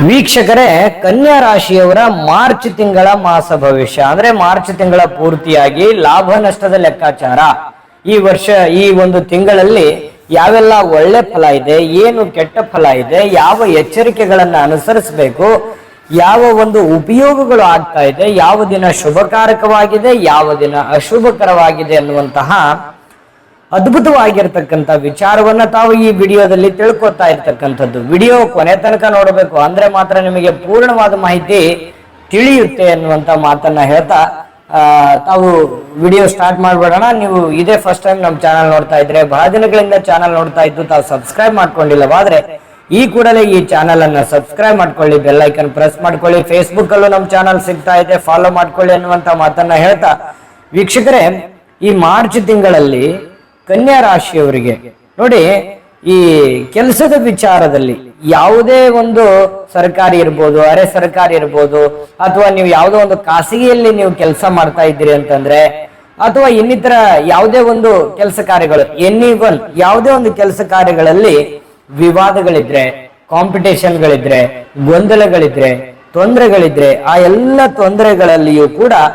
ವೀಕ್ಷಕರೇ, ಕನ್ಯಾ ರಾಶಿಯವರ ಮಾರ್ಚ್ ತಿಂಗಳ ಮಾಸ ಭವಿಷ್ಯ ಅಂದ್ರೆ ಮಾರ್ಚ್ ತಿಂಗಳ ಪೂರ್ತಿಯಾಗಿ ಲಾಭ ನಷ್ಟದ ಲೆಕ್ಕಾಚಾರ. ಈ ವರ್ಷ ಈ ಒಂದು ತಿಂಗಳಲ್ಲಿ ಯಾವೆಲ್ಲ ಒಳ್ಳೆ ಫಲ ಇದೆ, ಏನು ಕೆಟ್ಟ ಫಲ ಇದೆ, ಯಾವ ಎಚ್ಚರಿಕೆಗಳನ್ನ ಅನುಸರಿಸಬೇಕು, ಯಾವ ಒಂದು ಉಪಯೋಗಗಳು ಆಗ್ತಾ ಇದೆ, ಯಾವ ದಿನ ಶುಭಕಾರಕವಾಗಿದೆ, ಯಾವ ದಿನ ಅಶುಭಕರವಾಗಿದೆ ಅನ್ನುವಂತಹ ಅದ್ಭುತವಾಗಿರ್ತಕ್ಕಂಥ ವಿಚಾರವನ್ನ ತಾವು ಈ ವಿಡಿಯೋದಲ್ಲಿ ತಿಳ್ಕೊತಾ ಇರ್ತಕ್ಕಂಥದ್ದು. ವಿಡಿಯೋ ಕೊನೆ ತನಕ ನೋಡಬೇಕು, ಅಂದ್ರೆ ಮಾತ್ರ ನಿಮಗೆ ಪೂರ್ಣವಾದ ಮಾಹಿತಿ ತಿಳಿಯುತ್ತೆ ಅನ್ನುವಂತ ಮಾತನ್ನ ಹೇಳ್ತಾ ತಾವು ವಿಡಿಯೋ ಸ್ಟಾರ್ಟ್ ಮಾಡ್ಬೇಡೋಣ. ನೀವು ಇದೇ ಫಸ್ಟ್ ಟೈಮ್ ನಮ್ಮ ಚಾನಲ್ ನೋಡ್ತಾ ಇದ್ರೆ, ಬಹಳ ದಿನಗಳಿಂದ ಚಾನಲ್ ನೋಡ್ತಾ ಇದ್ದು ತಾವು ಸಬ್ಸ್ಕ್ರೈಬ್ ಮಾಡ್ಕೊಂಡಿಲ್ಲವಾದ್ರೆ ಈ ಕೂಡಲೇ ಈ ಚಾನಲ್ ಅನ್ನ ಸಬ್ಸ್ಕ್ರೈಬ್ ಮಾಡ್ಕೊಳ್ಳಿ, ಬೆಲ್ ಐಕನ್ ಪ್ರೆಸ್ ಮಾಡ್ಕೊಳ್ಳಿ. ಫೇಸ್ಬುಕ್ ಅಲ್ಲೂ ನಮ್ಮ ಚಾನಲ್ ಸಿಗ್ತಾ ಇದೆ, ಫಾಲೋ ಮಾಡ್ಕೊಳ್ಳಿ ಅನ್ನುವಂತ ಮಾತನ್ನ ಹೇಳ್ತಾ, ವೀಕ್ಷಕರೇ, ಈ ಮಾರ್ಚ್ ತಿಂಗಳಲ್ಲಿ ಕನ್ಯಾ ರಾಶಿಯವರಿಗೆ ನೋಡಿ, ಈ ಕೆಲಸದ ವಿಚಾರದಲ್ಲಿ ಯಾವುದೇ ಒಂದು ಸರ್ಕಾರಿ ಇರ್ಬೋದು, ಅರೆ ಸರ್ಕಾರಿ ಇರ್ಬೋದು, ಅಥವಾ ನೀವು ಯಾವುದೋ ಒಂದು ಖಾಸಗಿಯಲ್ಲಿ ನೀವು ಕೆಲಸ ಮಾಡ್ತಾ ಇದ್ದೀರಿ ಅಂತಂದ್ರೆ, ಅಥವಾ ಇನ್ನಿತರ ಯಾವುದೇ ಒಂದು ಕೆಲಸ ಕಾರ್ಯಗಳು, ಎನಿವನ್ ಯಾವುದೇ ಒಂದು ಕೆಲಸ ಕಾರ್ಯಗಳಲ್ಲಿ ವಿವಾದಗಳಿದ್ರೆ, ಕಾಂಪಿಟೇಷನ್ಗಳಿದ್ರೆ, ಗೊಂದಲಗಳಿದ್ರೆ, ತೊಂದರೆಗಳಿದ್ರೆ, ಆ ಎಲ್ಲ ತೊಂದರೆಗಳಲ್ಲಿಯೂ ಕೂಡ